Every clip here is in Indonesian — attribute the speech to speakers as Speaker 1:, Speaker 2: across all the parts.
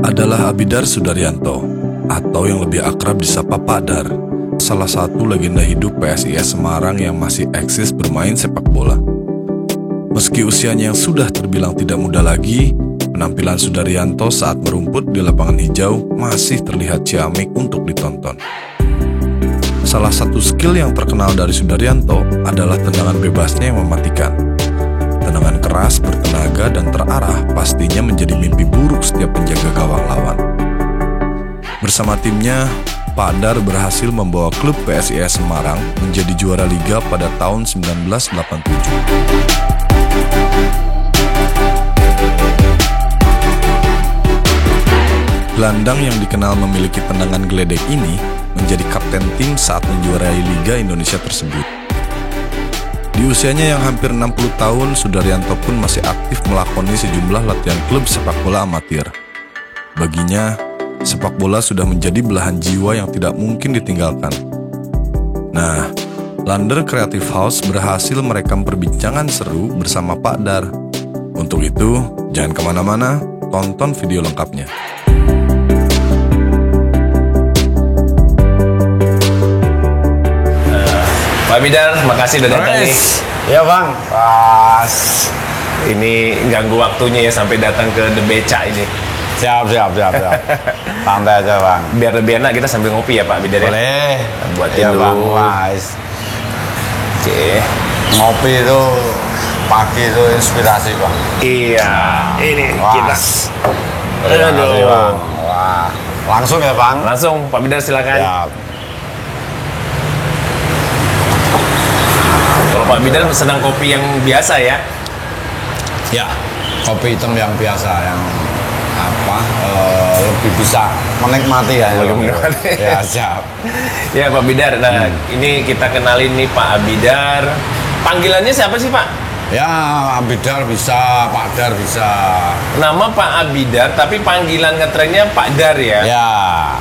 Speaker 1: adalah Abidar Sudaryanto, atau yang lebih akrab disapa Pak Dar, salah satu legenda hidup PSIS Semarang yang masih eksis bermain sepak bola. Meski usianya yang sudah terbilang tidak muda lagi, penampilan Sudaryanto saat merumput di lapangan hijau masih terlihat ciamik untuk ditonton. Salah satu skill yang terkenal dari Sudaryanto adalah tendangan bebasnya yang mematikan. Tendangan keras, bertenaga, dan terarah pastinya menjadi mimpi buruk setiap penjaga gawang lawan. Bersama timnya, Pak Dar berhasil membawa klub PSIS Semarang menjadi juara liga pada tahun 1987. Gelandang yang dikenal memiliki tendangan geledek ini menjadi kapten tim saat menjuarai Liga Indonesia tersebut. Di usianya yang hampir 60 tahun, Sudaryanto pun masih aktif melakoni sejumlah latihan klub sepak bola amatir. Baginya, sepak bola sudah menjadi belahan jiwa yang tidak mungkin ditinggalkan. Nah, Lander Creative House berhasil merekam perbincangan seru bersama Pak Dar. Untuk itu, jangan kemana-mana, tonton video lengkapnya.
Speaker 2: Pak Abidar, makasih udah datang nih.
Speaker 3: Iya bang, pas.
Speaker 2: Ini ganggu waktunya ya sampai datang ke The Beca ini.
Speaker 3: Siap. Santai aja bang.
Speaker 2: Biar lebih enak kita sambil ngopi ya Pak Abidar ya.
Speaker 3: Boleh.
Speaker 2: Buatin
Speaker 3: Iya
Speaker 2: dulu.
Speaker 3: bang, wise.
Speaker 2: Oke.
Speaker 3: Ngopi itu pagi itu inspirasi bang.
Speaker 2: Iya. Ini
Speaker 3: Wah.
Speaker 2: kita.
Speaker 3: Terima kasih
Speaker 2: Aduh.
Speaker 3: bang. Wah, langsung ya bang.
Speaker 2: Langsung Pak Abidar silakan.
Speaker 3: Siap.
Speaker 2: Kalau Pak Abidar senang kopi yang biasa ya.
Speaker 3: Ya, kopi hitam yang biasa yang lebih bisa menikmati ya.
Speaker 2: Menikmati.
Speaker 3: Ya siap.
Speaker 2: Ya Pak Abidar, nah ini kita kenalin nih Pak Abidar. Panggilannya siapa sih Pak?
Speaker 3: Ya, Abidar bisa, Pak Dar bisa.
Speaker 2: Nama Pak Abidar, tapi panggilan ngetrennya Pak Dar ya?
Speaker 3: Ya.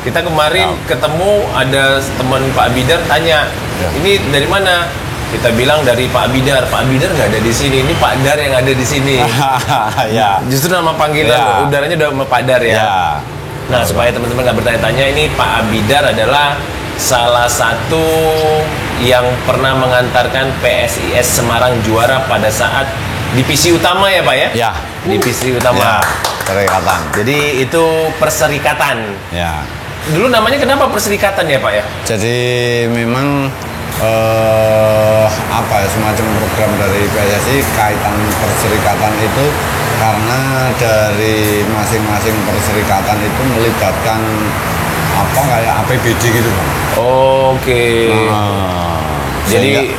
Speaker 2: Kita kemarin ketemu, ada teman Pak Abidar tanya,
Speaker 3: Ya.
Speaker 2: ini dari mana? Kita bilang dari Pak Abidar. Pak Abidar nggak ada di sini, ini Pak Dar yang ada di sini.
Speaker 3: Ya.
Speaker 2: Justru nama panggilan
Speaker 3: Ya.
Speaker 2: udaranya udah sama Pak Dar ya?
Speaker 3: Ya.
Speaker 2: Nah, supaya teman-teman nggak bertanya-tanya, ini Pak Abidar adalah salah satu yang pernah mengantarkan PSIS Semarang juara pada saat divisi utama ya Pak ya?
Speaker 3: Ya.
Speaker 2: Divisi utama.
Speaker 3: Ya. Perikatan.
Speaker 2: Jadi itu perserikatan.
Speaker 3: Ya.
Speaker 2: Dulu namanya kenapa perserikatan ya Pak ya?
Speaker 3: Jadi memang semacam program dari PSSI kaitan perserikatan itu karena dari masing-masing perserikatan itu melibatkan kayak APBD gitu bang.
Speaker 2: Oke. Jadi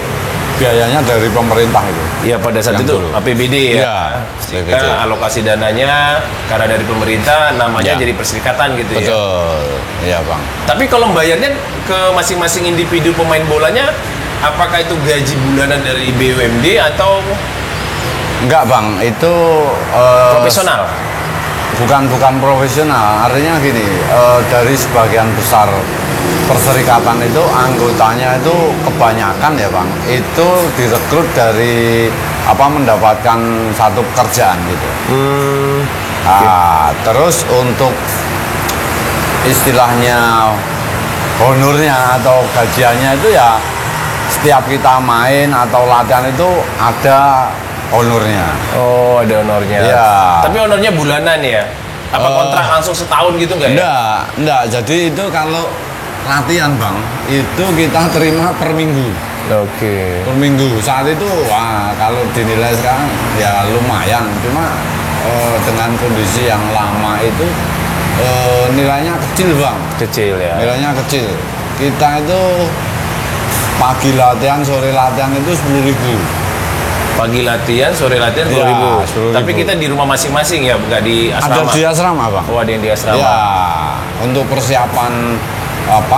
Speaker 3: biayanya dari pemerintah itu.
Speaker 2: ya pada saat
Speaker 3: Yang
Speaker 2: itu
Speaker 3: dulu.
Speaker 2: APBD ya.
Speaker 3: Iya,
Speaker 2: Sehingga
Speaker 3: APBD.
Speaker 2: alokasi dananya karena dari pemerintah namanya
Speaker 3: Ya.
Speaker 2: jadi perserikatan gitu ya.
Speaker 3: Betul. Iya bang.
Speaker 2: Tapi kalau bayarnya ke masing-masing individu pemain bolanya, apakah itu gaji bulanan dari BUMD atau
Speaker 3: Enggak bang, itu
Speaker 2: profesional?
Speaker 3: bukan profesional. Artinya gini, dari sebagian besar perserikatan itu anggotanya itu kebanyakan ya bang, itu direkrut dari mendapatkan satu pekerjaan gitu. Nah, terus untuk istilahnya honornya atau gajiannya itu ya setiap kita main atau latihan itu ada honornya.
Speaker 2: Oh, ada honornya.
Speaker 3: Iya.
Speaker 2: Tapi honornya bulanan ya? Apa kontrak langsung setahun gitu nggak ya?
Speaker 3: Enggak. Jadi itu kalau latihan bang, itu kita terima per minggu.
Speaker 2: Oke.
Speaker 3: Per minggu. Saat itu, wah kalau dinilai sekarang ya lumayan. Cuma dengan kondisi yang lama itu nilainya kecil bang.
Speaker 2: Kecil ya.
Speaker 3: Nilainya kecil. Kita itu pagi latihan, sore latihan itu 10.000.
Speaker 2: Pagi latihan, sore latihan 10.000.
Speaker 3: Ya, 10.000.
Speaker 2: Tapi kita di rumah masing-masing ya, nggak di asrama.
Speaker 3: Ada di asrama bang.
Speaker 2: Oh, ada yang di asrama.
Speaker 3: Ya, untuk persiapan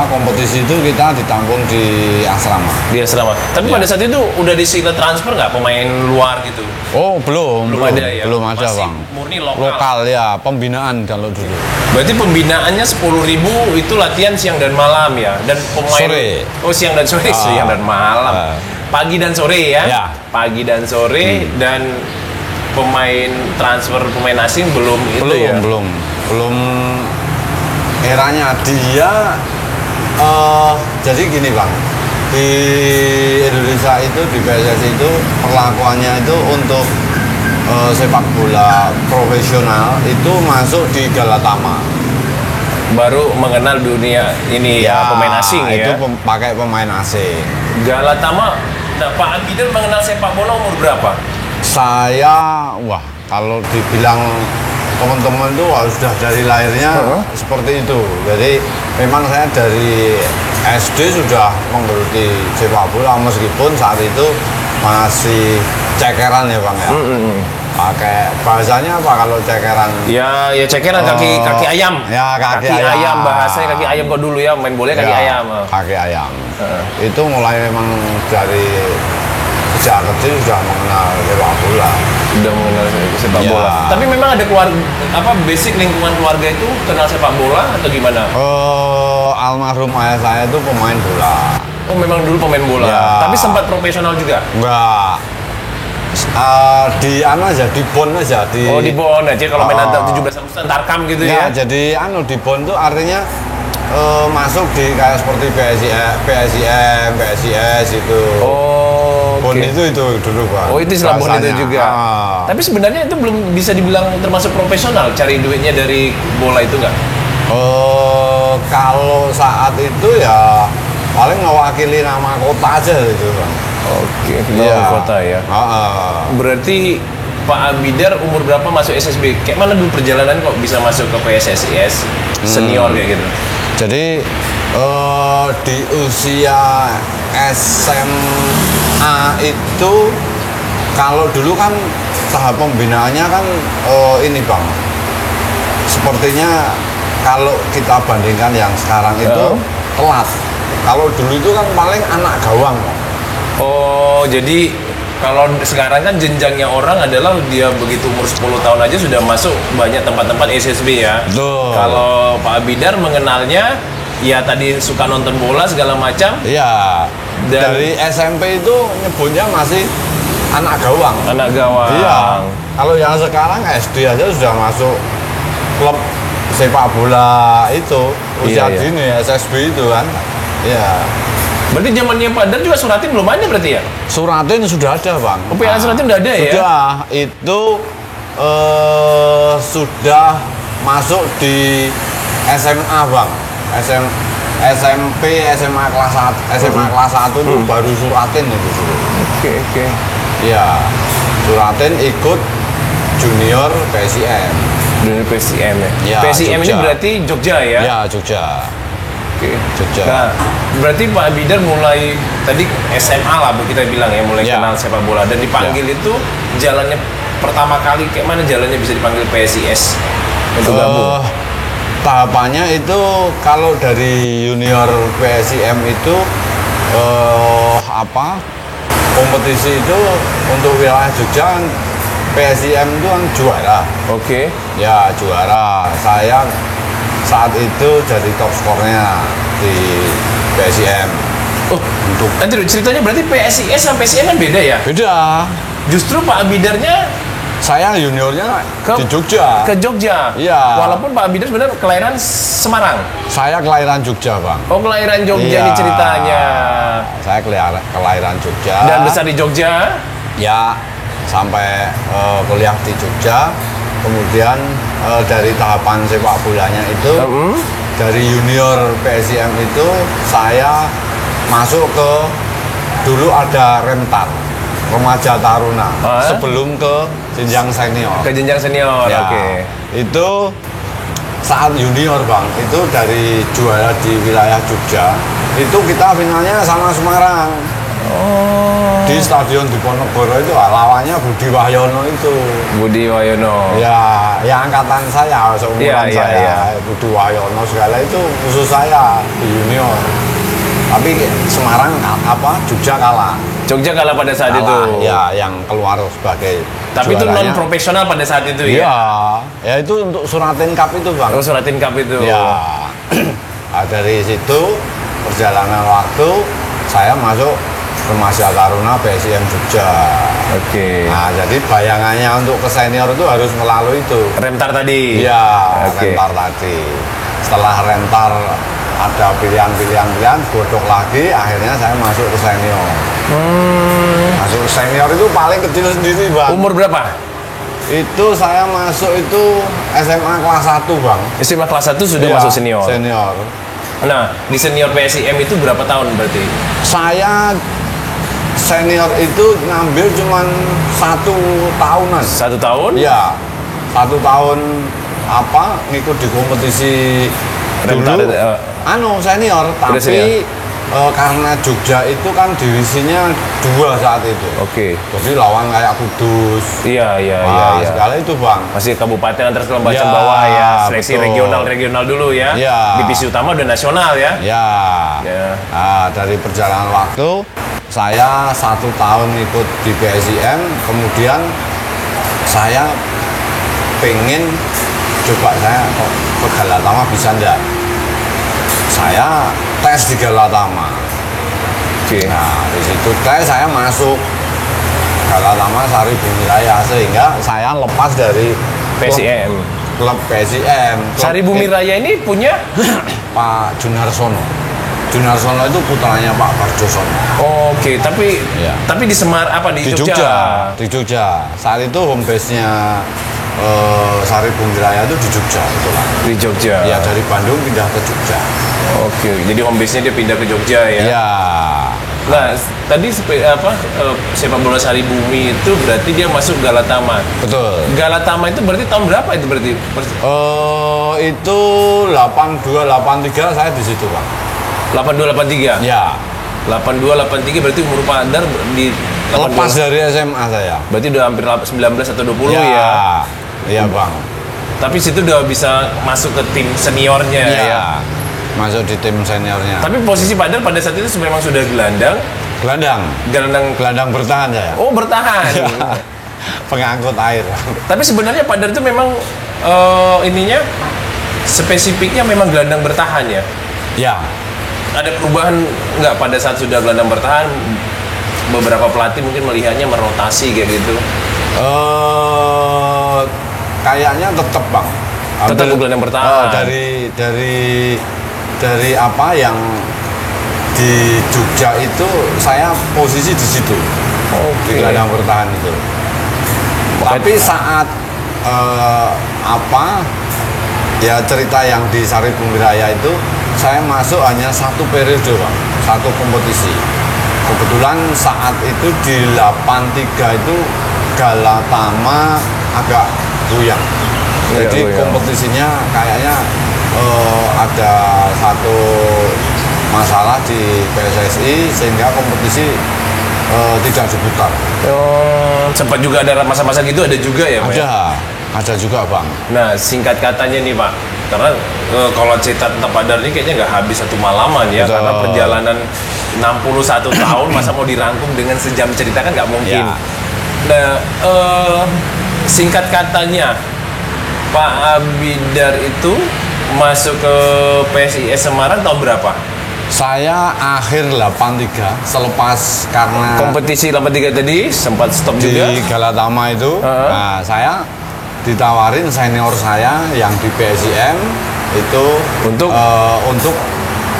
Speaker 3: kompetisi itu kita ditampung di asrama.
Speaker 2: Di asrama. Tapi
Speaker 3: Ya.
Speaker 2: pada saat itu udah disilet transfer nggak pemain luar gitu?
Speaker 3: Oh belum
Speaker 2: Belum ada ya?
Speaker 3: belum ada
Speaker 2: Masih
Speaker 3: bang.
Speaker 2: murni lokal.
Speaker 3: Ya, pembinaan kalau dulu.
Speaker 2: Berarti pembinaannya 10.000 itu latihan siang dan malam ya? Dan pemain
Speaker 3: Sore.
Speaker 2: Oh, siang dan sore, siang dan malam. Pagi dan sore ya?
Speaker 3: Ya.
Speaker 2: Pagi dan sore dan pemain transfer pemain asing belum itu ya?
Speaker 3: Belum. belum eranya dia. Jadi gini bang, di Indonesia itu di PSSI itu perlakuannya itu untuk sepak bola profesional itu masuk di Galatama.
Speaker 2: Baru mengenal dunia ini ya, pemain asing
Speaker 3: itu
Speaker 2: ya.
Speaker 3: pakai pemain asing.
Speaker 2: Galatama, nah, Pak Abidar mengenal sepak bola umur berapa?
Speaker 3: Saya, wah kalau dibilang teman-teman itu sudah dari lahirnya seperti itu. Jadi memang saya dari SD sudah menggeluti sepak bola meskipun saat itu masih cekeran ya bang ya. Pakai bahasanya apa kalau cekeran?
Speaker 2: Ya cekeran kaki ayam.
Speaker 3: Ya kaki
Speaker 2: ayam. Bahasanya kaki ayam kok dulu ya, main bola kaki ayam.
Speaker 3: Kaki ayam. Itu mulai memang dari sejak kecil sudah mengenal sepak bola.
Speaker 2: Sudah mengenal sepak bola. Tapi memang ada basic lingkungan keluarga itu kenal sepak bola atau gimana?
Speaker 3: Almarhum ayah saya itu pemain bola.
Speaker 2: Oh memang dulu pemain bola.
Speaker 3: Ya.
Speaker 2: Tapi sempat profesional juga?
Speaker 3: Enggak. Di Bon aja di.
Speaker 2: Oh di Bon aja kalau main antar 17 Agustus antarkam gitu ya.
Speaker 3: Jadi di Bon tuh artinya masuk di kayak seperti PSIM, PSIS itu.
Speaker 2: Oh.
Speaker 3: Bon itu dulu Pak.
Speaker 2: Oh itu istilah Bon itu juga. Tapi sebenarnya itu belum bisa dibilang termasuk profesional, cari duitnya dari bola itu nggak?
Speaker 3: Kalau saat itu ya paling mewakili nama kota aja gitu Bang.
Speaker 2: Oke, nama kota ya. Berarti Pak Abidar umur berapa masuk SSB? Kayak mana dulu perjalanan kok bisa masuk ke PSSIS senior kayak gitu?
Speaker 3: Jadi di usia SMA itu kalau dulu kan tahap pembinaannya kan ini Bang. Sepertinya kalau kita bandingkan yang sekarang itu telat. Kalau dulu itu kan paling anak gawang.
Speaker 2: Oh, jadi kalau sekarang kan jenjangnya orang adalah dia begitu umur 10 tahun aja sudah masuk banyak tempat-tempat SSB ya.
Speaker 3: Betul.
Speaker 2: Kalau Pak Abidar mengenalnya ya tadi suka nonton bola segala macam.
Speaker 3: Iya. Dari SMP itu nyebutnya masih anak gawang.
Speaker 2: Anak gawang.
Speaker 3: Iya. Kalau yang sekarang SD aja sudah masuk klub sepak bola itu usia dini SSB itu kan. Iya.
Speaker 2: Berarti zamannya Pak Dar juga Suratin belum ada berarti ya?
Speaker 3: Suratin sudah ada Bang.
Speaker 2: Oh, PA Suratin udah ada ya?
Speaker 3: Sudah. Itu sudah masuk di SMA Bang. SMP, SMA kelas 1, SMA kelas 1 itu baru Suratin itu.
Speaker 2: Oke.
Speaker 3: Iya. Suratin ikut junior PSIM.
Speaker 2: Dari PSIM ya?
Speaker 3: Ya,
Speaker 2: PSIM ini
Speaker 3: Jogja.
Speaker 2: berarti Jogja ya?
Speaker 3: Ya, Jogja.
Speaker 2: Oke.
Speaker 3: Jogja.
Speaker 2: Nah, berarti Pak Abidar mulai tadi SMA lah kita bilang ya, mulai kenal sepak bola dan dipanggil itu jalannya pertama kali kayak mana jalannya bisa dipanggil PSIS untuk gabung?
Speaker 3: Tahapannya itu kalau dari junior PSIM itu kompetisi itu untuk wilayah Jogja PSIM itu kan juara.
Speaker 2: Oke.
Speaker 3: Ya juara. Saya saat itu jadi top skornya di PSIM.
Speaker 2: Oh, nanti ceritanya berarti PSIS sampai PSIM kan beda ya?
Speaker 3: Beda.
Speaker 2: Justru Pak Abidarnya
Speaker 3: Saya juniornya di Jogja.
Speaker 2: ke Jogja.
Speaker 3: Iya.
Speaker 2: Walaupun Pak Abidar sebenarnya kelahiran Semarang.
Speaker 3: Saya kelahiran Jogja, Bang.
Speaker 2: Oh, kelahiran Jogja
Speaker 3: Iya.
Speaker 2: nih ceritanya.
Speaker 3: Saya kelahiran Jogja.
Speaker 2: Dan besar di Jogja.
Speaker 3: Ya, sampai kuliah di Jogja. Kemudian dari tahapan sepak bolanya itu dari junior PSIM itu saya masuk ke dulu ada Remtar Remaja Taruna sebelum ke jenjang senior.
Speaker 2: Ke jenjang senior.
Speaker 3: Ya,
Speaker 2: Oke.
Speaker 3: itu saat junior Bang, itu dari juara di wilayah Jogja itu kita finalnya sama Semarang. Di Stadion Diponegoro itu lawannya Budi Wahyono itu.
Speaker 2: Budi Wayono.
Speaker 3: Ya, yang angkatan saya, seumuran saya. Budi Wahyono segala itu khusus saya di junior. Tapi Semarang Jogja kalah.
Speaker 2: Jogja kalah pada saat itu.
Speaker 3: Ya, yang keluar sebagai
Speaker 2: Tapi itu
Speaker 3: juaranya.
Speaker 2: non profesional pada saat itu
Speaker 3: Iya,
Speaker 2: ya.
Speaker 3: ya itu untuk Suratin Cup itu Bang.
Speaker 2: Oh, Suratin Cup itu.
Speaker 3: Ya, nah, dari situ perjalanan waktu saya masuk Remaja Taruna PSIM Jogja.
Speaker 2: Oke.
Speaker 3: Nah, jadi bayangannya untuk ke senior itu harus melalui itu.
Speaker 2: Rentar tadi.
Speaker 3: Iya,
Speaker 2: Oke.
Speaker 3: rentar tadi. Setelah rentar ada pilihan, godok lagi, akhirnya saya masuk ke senior. Masuk ke senior itu paling kecil sendiri, Bang.
Speaker 2: Umur berapa?
Speaker 3: Itu saya masuk itu SMA kelas 1, Bang.
Speaker 2: SMA kelas 1 sudah
Speaker 3: Iya,
Speaker 2: masuk senior.
Speaker 3: Senior.
Speaker 2: Nah, di senior PSIM itu berapa tahun berarti?
Speaker 3: Saya senior itu ngambil cuman 1 tahunan.
Speaker 2: 1 tahun?
Speaker 3: Iya, 1 tahun ngikut di kompetisi
Speaker 2: Rentar,
Speaker 3: dulu. Senior, tapi
Speaker 2: senior.
Speaker 3: karena Jogja itu kan divisinya 2 saat itu.
Speaker 2: Oke.
Speaker 3: Jadi lawan kayak Kudus.
Speaker 2: Iya.
Speaker 3: Segala itu, Bang.
Speaker 2: Masih kabupaten antar kelembagaan
Speaker 3: Ya,
Speaker 2: bawah ya. Seleksi
Speaker 3: betul.
Speaker 2: regional dulu ya.
Speaker 3: Ya.
Speaker 2: Divisi utama udah nasional ya.
Speaker 3: Ya. Nah, dari perjalanan waktu saya 1 tahun ikut di PSIM, kemudian saya pengen coba saya kok ke Galatama bisa enggak. Saya tes di Galatama.
Speaker 2: Oke.
Speaker 3: Nah, di situ tes saya masuk Galatama Sari Bumi Raya, sehingga saya lepas dari
Speaker 2: PSIM.
Speaker 3: klub PSIM.
Speaker 2: Sari Bumi Raya ini punya
Speaker 3: Pak Junarsono. Junarsono itu putranya Pak Parjosono.
Speaker 2: Oke, tapi
Speaker 3: Iya.
Speaker 2: di
Speaker 3: Di Jogja. Di Jogja. Saat itu home base-nya Sari Bumi Raya itu di Jogja, itulah.
Speaker 2: Di Jogja.
Speaker 3: Ya, dari Bandung pindah ke Jogja.
Speaker 2: Oke, jadi home base-nya dia pindah ke Jogja ya.
Speaker 3: Iya.
Speaker 2: Nah, tadi sepak bola Sari Bumi itu berarti dia masuk Galatama.
Speaker 3: Betul.
Speaker 2: Galatama itu berarti tahun berapa itu berarti?
Speaker 3: Itu 82-83 saya di situ, Pak.
Speaker 2: 82-83.
Speaker 3: Ya.
Speaker 2: 82-83 berarti umur Pak Adar di 82.
Speaker 3: Lepas dari SMA saya.
Speaker 2: Berarti udah hampir 19 atau 20 ya.
Speaker 3: Iya, Bang.
Speaker 2: Tapi situ udah bisa masuk ke tim seniornya
Speaker 3: Iya.
Speaker 2: ya.
Speaker 3: Masuk di tim seniornya.
Speaker 2: Tapi posisi Pak Adar pada saat itu memang sudah gelandang.
Speaker 3: Gelandang bertahan saya.
Speaker 2: Oh, bertahan.
Speaker 3: Iya. Pengangkut air.
Speaker 2: Tapi sebenarnya Pak Adar itu memang ininya spesifiknya memang gelandang bertahan ya.
Speaker 3: Ya.
Speaker 2: Ada perubahan nggak pada saat sudah gelandang bertahan? Beberapa pelatih mungkin melihatnya merotasi kayak gitu.
Speaker 3: Kayaknya tetap, Bang.
Speaker 2: Tetap gelandang bertahan.
Speaker 3: Dari apa yang di Jogja itu saya posisi di situ. Di gelandang bertahan itu. Tapi saat cerita yang di Sari Bumi Raya itu saya masuk hanya 1 periode, Bang. 1 kompetisi. Kebetulan saat itu di 83 itu Galatama agak goyang. Jadi kompetisinya kayaknya ada satu masalah di PSSI sehingga kompetisi tidak diputar.
Speaker 2: Sempat juga ada masa-masa gitu, ada juga ya, Pak?
Speaker 3: Ada juga, Bang.
Speaker 2: Nah, singkat katanya nih, Pak, karena kalau cerita tentang Pak Adar ini kayaknya nggak habis 1 malaman ya.
Speaker 3: Betul.
Speaker 2: Karena perjalanan 61 tahun masa mau dirangkum dengan sejam cerita kan nggak mungkin.
Speaker 3: Ya.
Speaker 2: Nah, singkat katanya Pak Abidar itu masuk ke PSIS Semarang tahun berapa?
Speaker 3: Saya akhir 83 selepas karena
Speaker 2: Kompetisi 83 tadi sempat stop
Speaker 3: di
Speaker 2: juga.
Speaker 3: Galatama itu. Nah, saya ditawarin senior saya yang di PSIM itu
Speaker 2: Untuk?
Speaker 3: untuk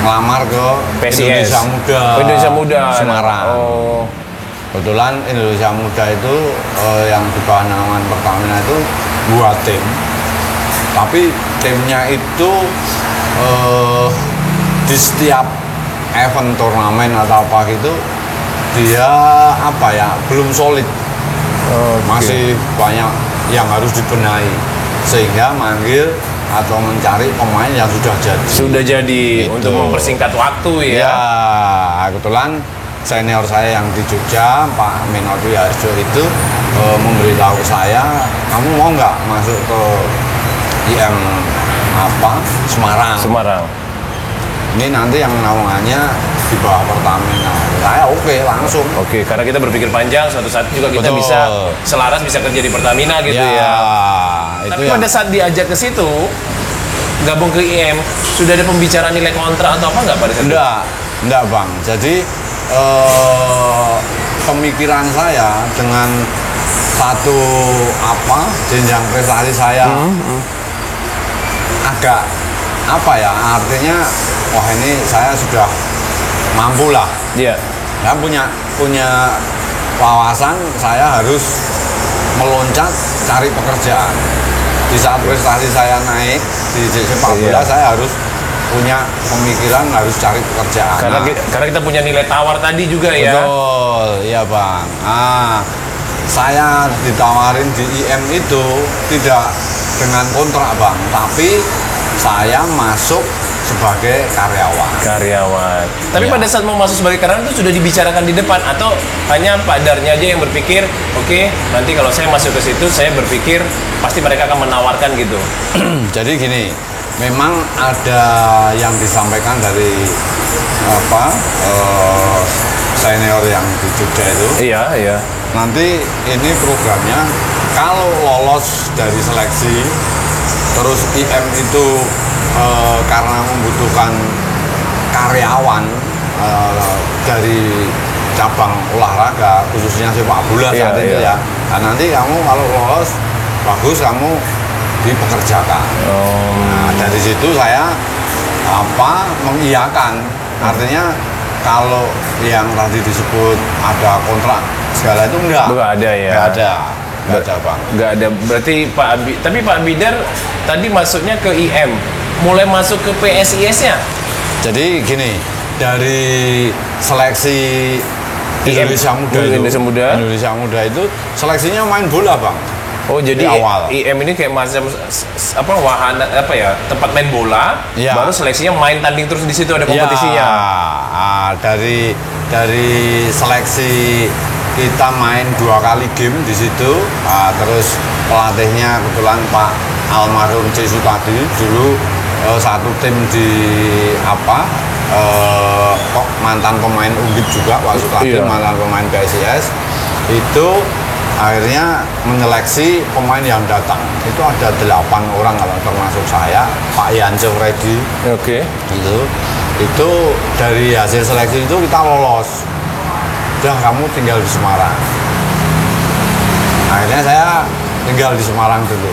Speaker 3: melamar ke
Speaker 2: PSIS.
Speaker 3: Indonesia Muda.
Speaker 2: Indonesia Muda
Speaker 3: Semarang.
Speaker 2: Oh.
Speaker 3: Kebetulan Indonesia Muda itu yang di bawah naungan Pertamina itu buat tim. Tapi timnya itu di setiap event turnamen atau apa gitu dia belum solid. Masih banyak yang harus dibenahi sehingga manggil atau mencari pemain yang sudah jadi.
Speaker 2: Sudah jadi
Speaker 3: Gitu.
Speaker 2: untuk mempersingkat waktu ya.
Speaker 3: Ya, kebetulan senior saya yang di Jogja, Pak Menodu Yarjo itu memberitahu saya, kamu mau nggak masuk ke IM Semarang?
Speaker 2: Semarang.
Speaker 3: Ini nanti yang naungannya di bawah Pertamina. Saya oke, langsung.
Speaker 2: Oke, karena kita berpikir panjang, suatu saat juga kita
Speaker 3: Betul.
Speaker 2: bisa selaras bisa kerja di Pertamina gitu ya.
Speaker 3: Itu
Speaker 2: Tapi
Speaker 3: yang
Speaker 2: pada saat diajak ke situ, gabung ke IM, sudah ada pembicaraan nilai kontrak atau apa nggak pada saat itu?
Speaker 3: enggak Bang. Jadi pemikiran saya dengan satu jenjang prestasi saya agak artinya wah ini saya sudah mampu lah.
Speaker 2: Iya.
Speaker 3: Saya punya wawasan, saya harus meloncat cari pekerjaan. Di saat prestasi saya naik di sepak bola, saya harus punya pemikiran harus cari pekerjaan.
Speaker 2: Karena kita punya nilai tawar tadi juga ya.
Speaker 3: Betul, iya Bang. Saya ditawarin di IM itu tidak dengan kontrak Bang, tapi saya masuk sebagai karyawan.
Speaker 2: Tapi
Speaker 3: Ya.
Speaker 2: pada saat mau masuk sebagai karyawan itu sudah dibicarakan di depan atau hanya Pak Darnya aja yang berpikir, oke, nanti kalau saya masuk ke situ saya berpikir pasti mereka akan menawarkan gitu.
Speaker 3: Jadi gini, memang ada yang disampaikan dari senior yang di Jogja itu.
Speaker 2: Iya.
Speaker 3: Nanti ini programnya kalau lolos dari seleksi, terus IM itu karena membutuhkan karyawan dari cabang olahraga, khususnya sepak bola saat itu ya. Nah, nanti kamu kalau lolos bagus, kamu dipekerjakan. Nah, dari situ saya mengiyakan. Artinya kalau yang tadi disebut ada kontrak segala itu enggak
Speaker 2: ada ya.
Speaker 3: Enggak ada Bang.
Speaker 2: Nggak ada. Berarti tapi Pak Abidar tadi masuknya ke IM, mulai masuk ke PSIS-nya.
Speaker 3: Jadi gini, dari seleksi
Speaker 2: IM, Indonesia Muda
Speaker 3: itu seleksinya main bola Bang.
Speaker 2: Oh, jadi
Speaker 3: di awal.
Speaker 2: IM ini kayak macam wahana tempat main bola,
Speaker 3: Ya.
Speaker 2: baru seleksinya main tanding terus di situ ada kompetisinya.
Speaker 3: Dari seleksi kita main 2 kali game di situ. Terus pelatihnya kebetulan Pak almarhum Cisu tadi dulu satu tim di mantan pemain Undip juga Pak Sutadi, mantan pemain PSIS itu akhirnya menyeleksi pemain yang datang. Itu ada 8 orang kalau termasuk saya, Pak Yanco Freddy.
Speaker 2: Oke.
Speaker 3: Itu dari hasil seleksi itu kita lolos. Udah kamu tinggal di Semarang. Akhirnya saya tinggal di Semarang dulu.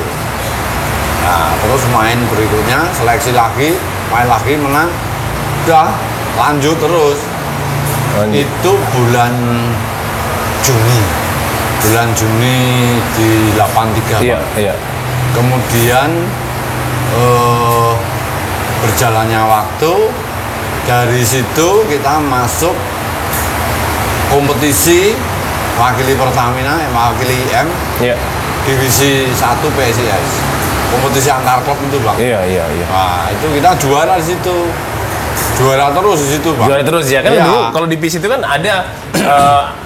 Speaker 3: Nah, terus main berikutnya, seleksi lagi, main lagi, menang. Udah, lanjut terus. Itu bulan Juni di 83.
Speaker 2: Iya.
Speaker 3: Kemudian berjalannya waktu, dari situ kita masuk kompetisi wakili Pertamina, wakili IM, divisi 1 PSIS. Kompetisi antar klub itu Bang.
Speaker 2: Iya.
Speaker 3: Nah, itu kita juara di situ. Juara terus di situ Bang.
Speaker 2: Juara terus ya kan.
Speaker 3: Iya.
Speaker 2: Dulu kalau di PIS itu kan ada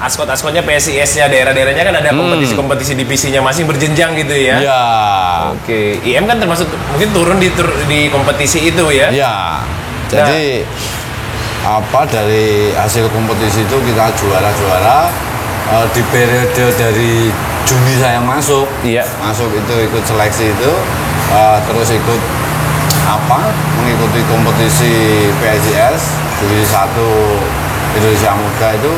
Speaker 2: askot-askotnya PSIS-nya, daerah-daerahnya kan ada kompetisi-kompetisi divisinya masing berjenjang gitu ya.
Speaker 3: Iya.
Speaker 2: Oke, IM kan termasuk mungkin turun di kompetisi itu ya.
Speaker 3: Iya. Jadi dari hasil kompetisi itu kita juara-juara di periode dari Juni saya masuk.
Speaker 2: Iya.
Speaker 3: Masuk itu ikut seleksi itu, terus ikut mengikuti kompetisi PSIS divisi 1 Indonesia Muda itu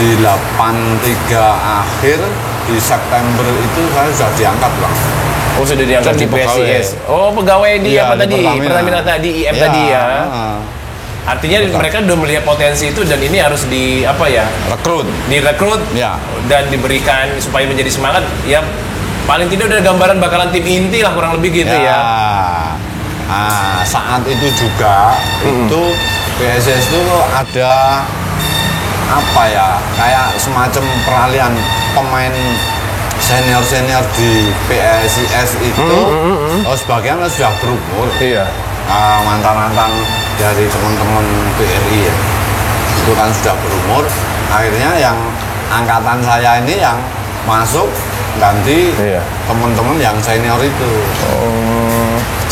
Speaker 3: di 83 akhir di September itu saya sudah diangkat Bang.
Speaker 2: Oh, sudah diangkat
Speaker 3: Jadi
Speaker 2: di PSIS. Oh, pegawai di
Speaker 3: Iya,
Speaker 2: apa
Speaker 3: di
Speaker 2: tadi?
Speaker 3: Pertamina
Speaker 2: Tadi, IM tadi ya. Artinya mereka udah melihat potensi itu dan ini harus direkrut
Speaker 3: Ya.
Speaker 2: dan diberikan supaya menjadi semangat ya, paling tidak udah gambaran bakalan tim inti lah kurang lebih gitu ya.
Speaker 3: Nah, saat itu juga itu PSIS itu ada kayak semacam peralihan pemain senior di PSIS itu. Sebagian sudah berumur.
Speaker 2: Iya.
Speaker 3: Mantan-mantan dari teman-teman BRI ya, itu kan sudah berumur. Akhirnya yang angkatan saya ini yang masuk ganti teman-teman yang senior itu.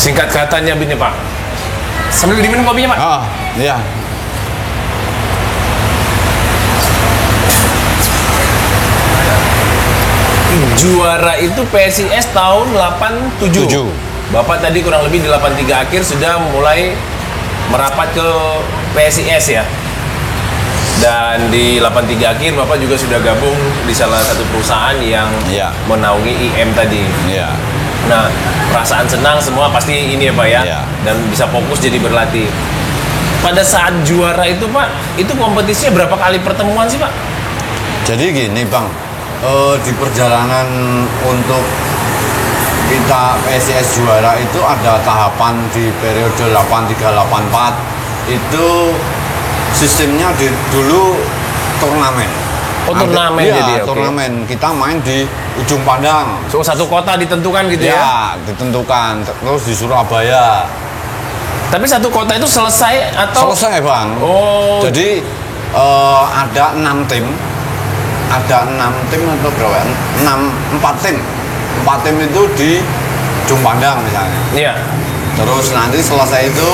Speaker 2: Singkat katanya begini Pak, sambil diminum kopinya Pak.
Speaker 3: Iya.
Speaker 2: Juara itu PSIS tahun 87. Bapak tadi kurang lebih di 83 akhir sudah mulai merapat ke PSIS ya. Dan di 83 akhir Bapak juga sudah gabung di salah satu perusahaan yang
Speaker 3: Iya.
Speaker 2: menaungi IM tadi.
Speaker 3: Iya.
Speaker 2: Nah, perasaan senang semua pasti ini ya Pak ya.
Speaker 3: Iya.
Speaker 2: Dan bisa fokus jadi berlatih. Pada saat juara itu Pak, itu kompetisinya berapa kali pertemuan sih Pak?
Speaker 3: Jadi gini Bang, di perjalanan untuk kita PSIS juara itu ada tahapan di periode 83-84 itu sistemnya dulu turnamen.
Speaker 2: Oh, turnamen
Speaker 3: Iya,
Speaker 2: jadi, oke.
Speaker 3: turnamen. Kita main di Ujung Pandang.
Speaker 2: So, satu kota ditentukan gitu ya?
Speaker 3: Ya, ditentukan. Terus di Surabaya.
Speaker 2: Tapi satu kota itu selesai atau?
Speaker 3: Selesai Bang.
Speaker 2: Oh,
Speaker 3: Jadi ada 6 tim. Ada 6 tim atau berapa? 4 tim. 4 tim itu di Ujung Pandang misalnya.
Speaker 2: iya.
Speaker 3: Terus nanti selesai itu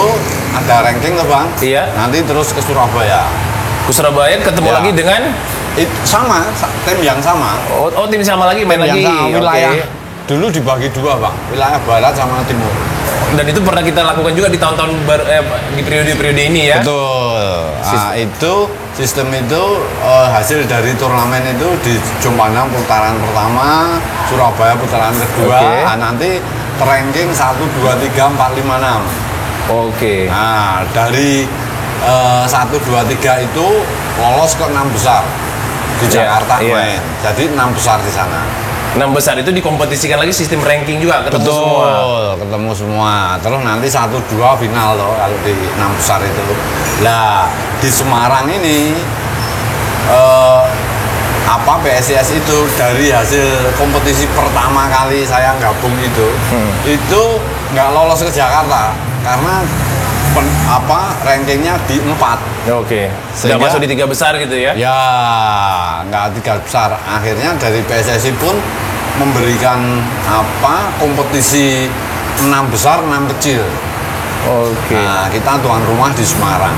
Speaker 3: ada ranking tuh Bang.
Speaker 2: Iya.
Speaker 3: Nanti terus ke Surabaya.
Speaker 2: Ke Surabaya ketemu
Speaker 3: Ya.
Speaker 2: lagi dengan
Speaker 3: Sama, tim yang sama.
Speaker 2: oh tim sama lagi main
Speaker 3: Tim
Speaker 2: lagi.
Speaker 3: yang sama, wilayah.
Speaker 2: Oke.
Speaker 3: Dulu dibagi 2 Bang. Wilayah barat sama timur.
Speaker 2: Dan itu pernah kita lakukan juga di tahun-tahun di periode-periode ini ya.
Speaker 3: Betul. Nah, itu sistem itu hasil dari turnamen itu di Ujung Pandang putaran pertama, Surabaya putaran kedua.
Speaker 2: Oke.
Speaker 3: Nah, nanti ranking 1, 2, 3, 4, 5, 6.
Speaker 2: Oke.
Speaker 3: Nah, dari 1, 2, 3 itu lolos ke 6 besar di
Speaker 2: Iya,
Speaker 3: Jakarta
Speaker 2: iya.
Speaker 3: main. Jadi 6 besar di sana.
Speaker 2: 6 besar itu dikompetisikan lagi sistem ranking juga ketemu
Speaker 3: Betul,
Speaker 2: semua.
Speaker 3: ketemu semua. Terus nanti 1, 2 final loh kalau di 6 besar itu. Lah, di Semarang ini PSIS itu dari hasil kompetisi pertama kali saya gabung itu nggak lolos ke Jakarta karena rankingnya di 4.
Speaker 2: Oke. Sudah
Speaker 3: Sehingga-
Speaker 2: masuk di 3 besar gitu ya.
Speaker 3: Ya, nggak 3 besar. Akhirnya dari PSSI pun memberikan kompetisi 6 besar, 6 kecil.
Speaker 2: Oke.
Speaker 3: Nah, kita tuan rumah di Semarang.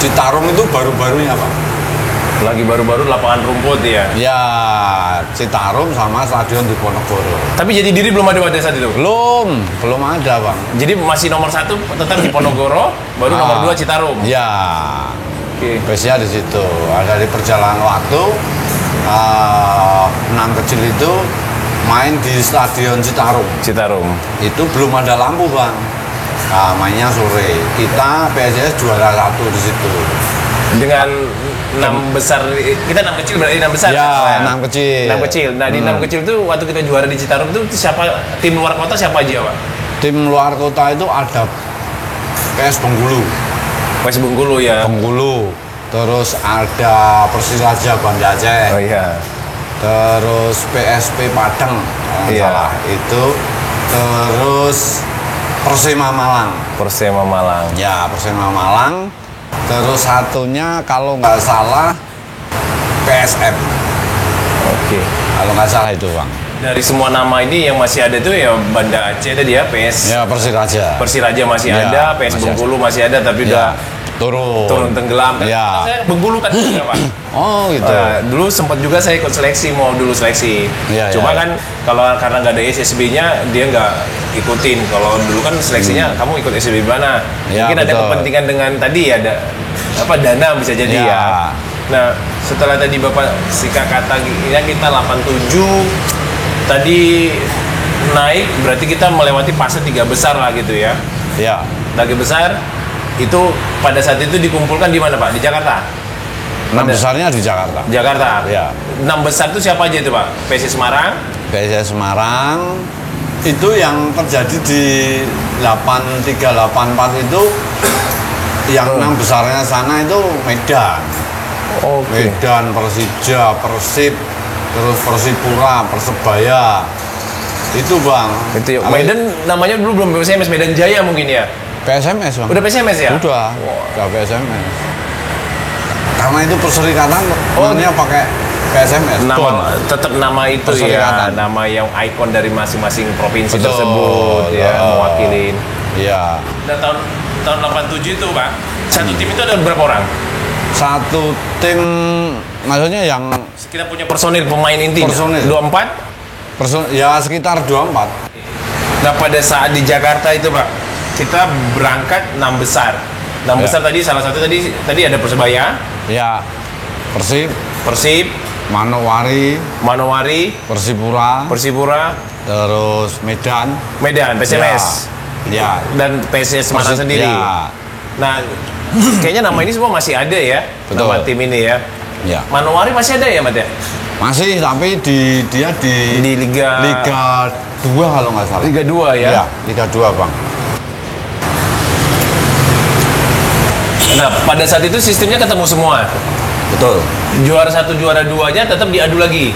Speaker 3: Citarum itu baru-barunya Pak.
Speaker 2: Lagi baru-baru lapangan rumput ya.
Speaker 3: Ya, Citarum sama Stadion Diponegoro.
Speaker 2: Tapi jadi diri belum ada pada saat itu.
Speaker 3: Belum ada Bang.
Speaker 2: Jadi masih nomor 1 tetap di Ponorogo, baru nomor 2 Citarum.
Speaker 3: Ya,
Speaker 2: Oke.
Speaker 3: base-nya di situ. Ada di perjalanan waktu 6 kecil itu main di Stadion Citarum.
Speaker 2: Citarum.
Speaker 3: Itu belum ada lampu Bang. Nah, mainnya sore. Kita PSIS juara 1 di situ.
Speaker 2: Dengan 6 besar, kita 6 kecil berarti 6 besar.
Speaker 3: Ya, 6 kecil.
Speaker 2: 6 kecil. Nah, di 6 kecil itu waktu kita juara di Citarum itu siapa tim luar kota siapa aja, Pak?
Speaker 3: Tim luar kota itu ada PS Bengkulu.
Speaker 2: Wes Bengkulu ya.
Speaker 3: Bengkulu. Terus ada Persiraja Banda Aceh.
Speaker 2: Oh iya.
Speaker 3: Terus PSP Padang kalau nggak
Speaker 2: Iya.
Speaker 3: salah. Itu terus Persema Malang.
Speaker 2: Persema Malang.
Speaker 3: Ya, Persema Malang. Terus satunya kalau nggak salah PSM.
Speaker 2: Oke.
Speaker 3: Kalau nggak salah itu Bang.
Speaker 2: Dari semua nama ini yang masih ada itu ya Banda Aceh tadi ya, PS
Speaker 3: Ya, Persiraja.
Speaker 2: Persiraja masih
Speaker 3: Ya,
Speaker 2: ada, PS
Speaker 3: masih
Speaker 2: Bengkulu masih ada tapi
Speaker 3: Ya,
Speaker 2: udah turun
Speaker 3: turun.
Speaker 2: tenggelam.
Speaker 3: Ya.
Speaker 2: Saya Bengkulu kan juga, Pak.
Speaker 3: Oh gitu.
Speaker 2: Dulu sempat juga saya ikut seleksi, mau dulu seleksi.
Speaker 3: Iya,
Speaker 2: Cuma
Speaker 3: iya.
Speaker 2: kan karena nggak ada SSB-nya dia nggak ikutin. Kalau dulu kan seleksinya kamu ikut SSB mana?
Speaker 3: Ya,
Speaker 2: Mungkin ada
Speaker 3: betul.
Speaker 2: kepentingan dengan tadi ada dana bisa jadi
Speaker 3: Ya.
Speaker 2: ya. Nah setelah tadi Bapak Sika kata ya kita 87 tadi naik berarti kita melewati fase 3 besar lah gitu ya.
Speaker 3: Ya.
Speaker 2: 3 besar itu pada saat itu dikumpulkan di mana Pak? Di Jakarta?
Speaker 3: 6 besarnya di Jakarta.
Speaker 2: Jakarta.
Speaker 3: Ya.
Speaker 2: 6 besar itu siapa aja itu Pak? PSIS Semarang.
Speaker 3: PSIS Semarang itu yang terjadi di 8384 itu yang 6 besarnya sana itu Medan. Medan, Persija, Persib, terus Persipura, Persebaya. Itu Bang.
Speaker 2: Itu ya. Medan namanya dulu belum PSMS, Medan Jaya mungkin ya.
Speaker 3: PSMS Bang.
Speaker 2: Udah PSMS ya?
Speaker 3: Udah PSMS. Karena itu perserikatan
Speaker 2: Oh,
Speaker 3: namanya pakai PSMS.
Speaker 2: Nama tetap nama itu ya,
Speaker 3: Perserikatan.
Speaker 2: nama yang ikon dari masing-masing provinsi
Speaker 3: Betul.
Speaker 2: tersebut ya, mewakilin.
Speaker 3: Iya.
Speaker 2: Dan tahun 87 itu Pak, satu tim itu ada berapa orang?
Speaker 3: Satu tim maksudnya yang
Speaker 2: Kita punya personil pemain inti.
Speaker 3: Personil.
Speaker 2: 24.
Speaker 3: ya sekitar 24.
Speaker 2: Nah pada saat di Jakarta itu Pak, kita berangkat 6 besar. 6
Speaker 3: Ya.
Speaker 2: besar tadi salah satu tadi ada Persebaya,
Speaker 3: Ya. Persib,
Speaker 2: Persib,
Speaker 3: Manowari,
Speaker 2: Manowari,
Speaker 3: Persipura,
Speaker 2: Persipura,
Speaker 3: terus Medan,
Speaker 2: Medan, PSMS,
Speaker 3: ya,
Speaker 2: dan PSIS Semarang
Speaker 3: Persib,
Speaker 2: sendiri.
Speaker 3: ya.
Speaker 2: Nah, kayaknya nama ini semua masih ada ya,
Speaker 3: Betul.
Speaker 2: nama tim ini ya.
Speaker 3: Ya.
Speaker 2: Manowari masih ada ya, Mat ya?
Speaker 3: Masih, tapi dia di
Speaker 2: Liga
Speaker 3: Liga 2 kalau nggak salah.
Speaker 2: Liga 2 ya.
Speaker 3: Ya, Liga 2 Bang.
Speaker 2: Nah, pada saat itu sistemnya ketemu semua.
Speaker 3: Betul.
Speaker 2: Juara 1, juara 2-nya tetap diadu lagi.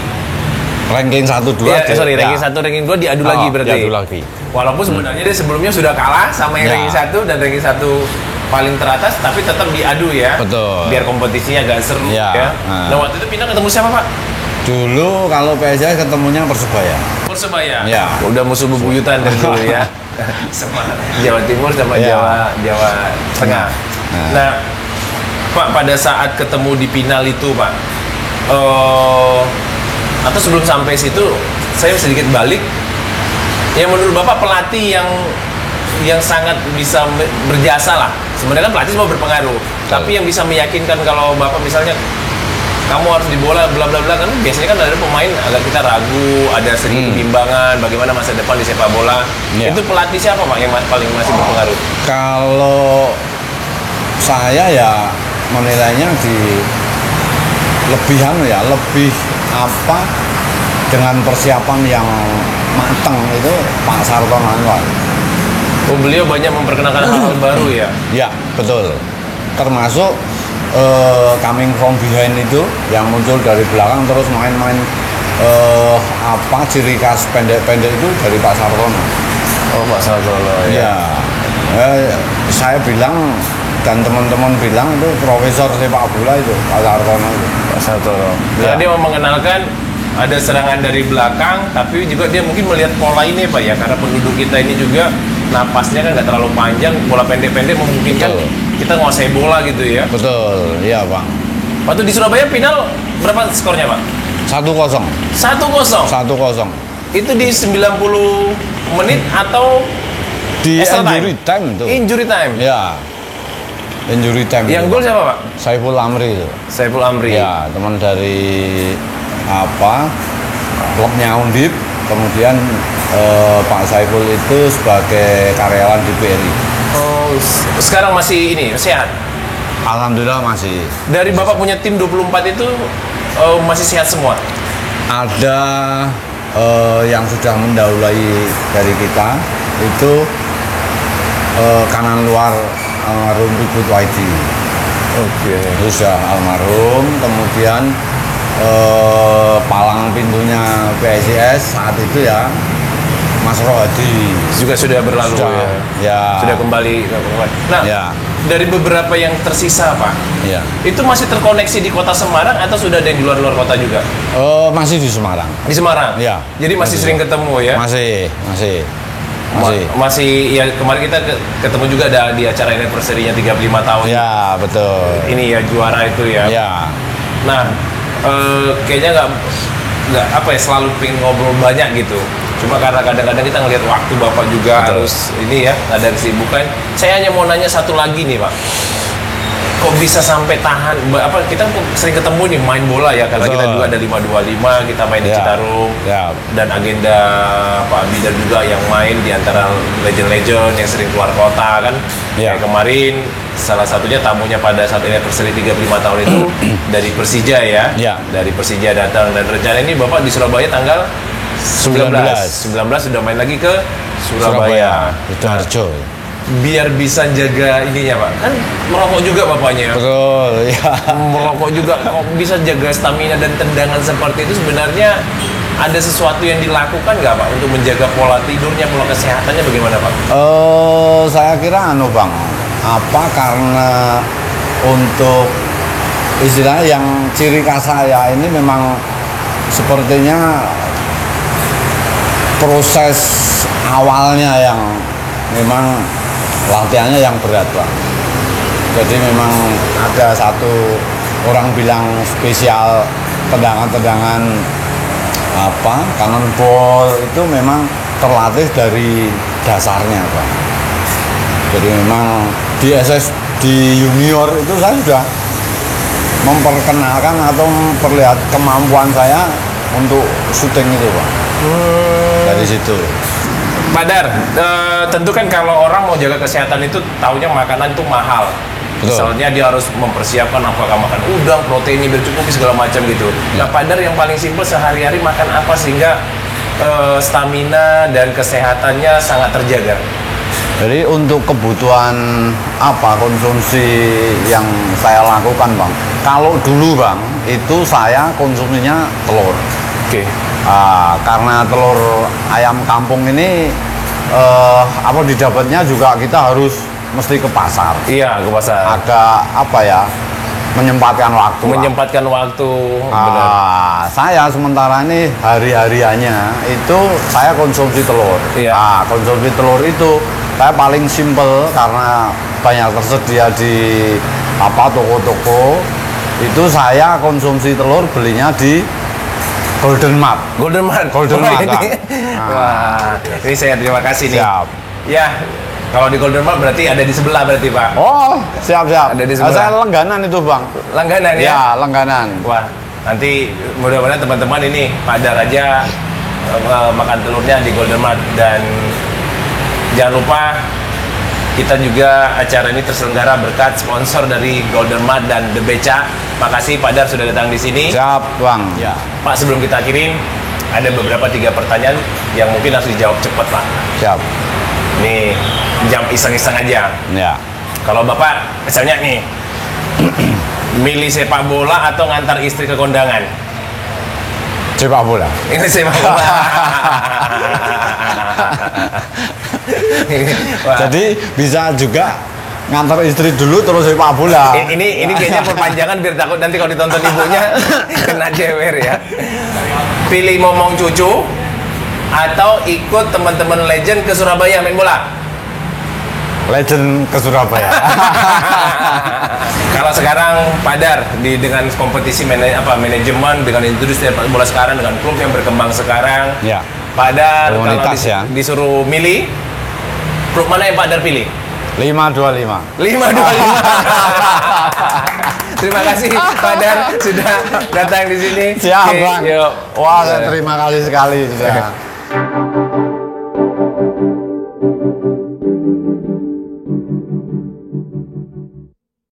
Speaker 3: Ranking 1 2.
Speaker 2: Ya, ranking 1, ranking 2 diadu lagi berarti.
Speaker 3: Diadu lagi.
Speaker 2: Walaupun sebenarnya dia sebelumnya sudah kalah sama yang
Speaker 3: Ya.
Speaker 2: ranking 1 dan ranking 1 paling teratas, tapi tetap diadu ya.
Speaker 3: Betul.
Speaker 2: Biar kompetisinya agak seru
Speaker 3: Ya.
Speaker 2: ya.
Speaker 3: Nah.
Speaker 2: Nah, waktu itu pindah ketemu siapa, Pak?
Speaker 3: Dulu kalau PSIS ketemunya Persebaya.
Speaker 2: Persebaya.
Speaker 3: Ya.
Speaker 2: Udah musuh bebuyutan dari dulu ya. Sama Jawa Timur sama
Speaker 3: Ya.
Speaker 2: Jawa Tengah.
Speaker 3: Nah.
Speaker 2: Nah, Pak, pada saat ketemu di final itu, Pak, atau sebelum sampai situ, saya sedikit balik. Yang menurut Bapak pelatih yang sangat bisa berjasa lah. Sebenarnya kan pelatih semua berpengaruh, tapi yang bisa meyakinkan kalau Bapak misalnya kamu harus di bola bla bla bla, kan biasanya kan ada pemain agak kita ragu, ada sedikit kebimbangan bagaimana masa depan di sepak bola.
Speaker 3: Ya.
Speaker 2: Itu pelatih siapa, Pak, yang paling masih berpengaruh?
Speaker 3: Kalau saya ya menilainya lebih apa dengan persiapan yang matang itu Pak Sarton Anwar.
Speaker 2: Oh, beliau banyak memperkenalkan hal-hal baru ya.
Speaker 3: Ya, betul. Termasuk coming from behind itu yang muncul dari belakang terus main-main ciri khas pendek-pendek itu dari Pak Sartono.
Speaker 2: Oh, Pak Sartono
Speaker 3: Ya, saya bilang dan teman-teman bilang itu profesor sepak bola itu Pak Sartono itu.
Speaker 2: Pak Sartono.
Speaker 3: Ya.
Speaker 2: Karena dia mau mengenalkan ada serangan dari belakang, tapi juga dia mungkin melihat pola ini, Pak ya, karena penduduk kita ini juga napasnya kan nggak terlalu panjang, bola pendek-pendek memungkinkan
Speaker 3: Betul.
Speaker 2: kita nguasai bola gitu ya.
Speaker 3: Betul, iya Bang.
Speaker 2: Waktu di Surabaya final berapa skornya, Pak?
Speaker 3: 1-0.
Speaker 2: 1-0.
Speaker 3: 1-0.
Speaker 2: Itu di 90 menit atau
Speaker 3: Di
Speaker 2: extra
Speaker 3: injury time itu.
Speaker 2: Injury time.
Speaker 3: Ya. Injury time.
Speaker 2: Yang
Speaker 3: itu,
Speaker 2: gol
Speaker 3: Bang.
Speaker 2: siapa, Pak?
Speaker 3: Saiful Amri itu.
Speaker 2: Saiful Amri.
Speaker 3: Ya, teman dari klubnya Undip. Kemudian Pak Saiful itu sebagai karyawan di BRI.
Speaker 2: Oh, sekarang masih ini sehat.
Speaker 3: Alhamdulillah masih.
Speaker 2: Dari Bapak punya tim 24 itu masih sehat semua.
Speaker 3: Ada yang sudah mendahului dari kita itu kanan luar almarhum Ribut Waidi.
Speaker 2: Oke.
Speaker 3: Itu sudah almarhum. Kemudian palang pintunya PSIS saat itu ya Mas Rohadi
Speaker 2: Juga sudah berlalu
Speaker 3: Sudah, ya.
Speaker 2: Sudah kembali. Nah,
Speaker 3: Ya.
Speaker 2: dari beberapa yang tersisa, Pak,
Speaker 3: ya.
Speaker 2: itu masih terkoneksi di kota Semarang atau sudah ada yang di luar-luar kota juga?
Speaker 3: Masih di Semarang.
Speaker 2: Di Semarang?
Speaker 3: Ya.
Speaker 2: Jadi masih sering ketemu ya?
Speaker 3: Masih.
Speaker 2: Masih, ya kemarin kita ketemu juga ada di acara anniversary-nya 35 tahun.
Speaker 3: Ya, betul.
Speaker 2: Ini ya juara itu ya.
Speaker 3: Ya.
Speaker 2: Nah, kayaknya nggak apa ya, selalu pengen ngobrol banyak gitu. Cuma karena kadang-kadang kita ngelihat waktu Bapak juga
Speaker 3: Betul.
Speaker 2: harus ini ya, ada kesibukan. Saya hanya mau nanya satu lagi nih, Pak. Kok bisa sampai tahan? Kita sering ketemu nih main bola ya, karena
Speaker 3: Betul.
Speaker 2: kita juga ada 525, kita main di
Speaker 3: Ya.
Speaker 2: Citarum.
Speaker 3: Ya.
Speaker 2: Dan agenda Pak Abidar juga yang main di antara legend-legend yang sering keluar kota kan.
Speaker 3: Ya.
Speaker 2: Kayak kemarin salah satunya tamunya pada saat anniversary 35 tahun itu dari Persija ya.
Speaker 3: Ya.
Speaker 2: Dari Persija datang, dan rencana ini Bapak di Surabaya tanggal 19 sudah main lagi ke Surabaya.
Speaker 3: Sidoarjo.
Speaker 2: Biar bisa jaga ininya, Pak. Kan merokok juga bapaknya.
Speaker 3: Betul, ya.
Speaker 2: Merokok juga, kok bisa jaga stamina dan tendangan seperti itu. Sebenarnya ada sesuatu yang dilakukan nggak, Pak, untuk menjaga pola tidurnya, pola kesehatannya bagaimana, Pak?
Speaker 3: Saya kira Bang, karena untuk istilahnya yang ciri khas saya ini memang sepertinya proses awalnya yang memang latihannya yang berat, Pak. Jadi memang ada satu orang bilang spesial tendangan-tendangan cannonball itu memang terlatih dari dasarnya, Pak. Jadi memang di junior itu saya sudah memperkenalkan atau memperlihat kemampuan saya untuk syuting itu, Pak. Dari situ.
Speaker 2: Pak Dar, tentu kan kalau orang mau jaga kesehatan itu taunya makanan itu mahal.
Speaker 3: Betul.
Speaker 2: Misalnya dia harus mempersiapkan apakah makan udang, proteinnya biar cukup segala macam gitu.
Speaker 3: Ya.
Speaker 2: Nah, Pak Dar yang paling simpel sehari-hari makan apa sehingga stamina dan kesehatannya sangat terjaga?
Speaker 3: Jadi untuk kebutuhan apa konsumsi yang saya lakukan, Bang? Kalau dulu, Bang, itu saya konsumsinya telur.
Speaker 2: Oke.
Speaker 3: Karena telur ayam kampung ini apa didapatnya juga kita harus mesti ke pasar.
Speaker 2: Iya, ke pasar.
Speaker 3: Agak apa ya? Menyempatkan waktu.
Speaker 2: Menyempatkan waktu. Benar.
Speaker 3: Saya sementara ini hari-hariannya itu saya konsumsi telur.
Speaker 2: Iya.
Speaker 3: Konsumsi telur itu saya paling simple karena banyak tersedia di apa toko-toko. Itu saya konsumsi telur belinya di Golden Mart.
Speaker 2: Golden Mart.
Speaker 3: Golden Mart,
Speaker 2: Ini.
Speaker 3: Kang.
Speaker 2: Wah, ini saya terima kasih nih.
Speaker 3: Siap.
Speaker 2: Ya, kalau di Golden Mart berarti ada di sebelah berarti, Pak.
Speaker 3: Oh, siap-siap.
Speaker 2: Ada di sebelah.
Speaker 3: Saya langganan itu, Bang.
Speaker 2: Langganan ya?
Speaker 3: Ya, langganan.
Speaker 2: Wah, nanti mudah-mudahan teman-teman ini pada aja makan telurnya di Golden Mart. Dan jangan lupa kita juga acara ini terselenggara berkat sponsor dari Golden Mart dan The Beca. Makasih Pak Dar sudah datang di sini.
Speaker 3: Siap, Bang. Ya.
Speaker 2: Pak, sebelum kita akhirin, ada beberapa 3 pertanyaan yang mungkin harus dijawab cepat, Pak.
Speaker 3: Siap.
Speaker 2: Nih, jam iseng-iseng aja.
Speaker 3: Ya.
Speaker 2: Kalau Bapak, misalnya nih, milih sepak bola atau ngantar istri ke kondangan?
Speaker 3: Sepak bola.
Speaker 2: Ini sepak bola. Wah,
Speaker 3: Jadi bisa juga ngantar istri dulu terus sepak bola.
Speaker 2: ini kayaknya perpanjangan biar takut nanti kalau ditonton ibunya kena jewer ya. Pilih momong cucu atau ikut teman-teman legend ke Surabaya main bola?
Speaker 3: Legend ke Surabaya.
Speaker 2: Kalau sekarang Pak Dar dengan kompetisi manajemen dengan industri sepak bola sekarang dengan klub yang berkembang sekarang,
Speaker 3: Ya.
Speaker 2: Pak Dar kalau
Speaker 3: Komunitas ya.
Speaker 2: disuruh milih klub mana yang Pak Dar pilih?
Speaker 3: 525.
Speaker 2: 525. Terima kasih Pak Dar sudah datang di sini.
Speaker 3: Siap,
Speaker 2: Oke,
Speaker 3: Bang.
Speaker 2: yuk.
Speaker 3: Wah, terima kasih sekali sudah.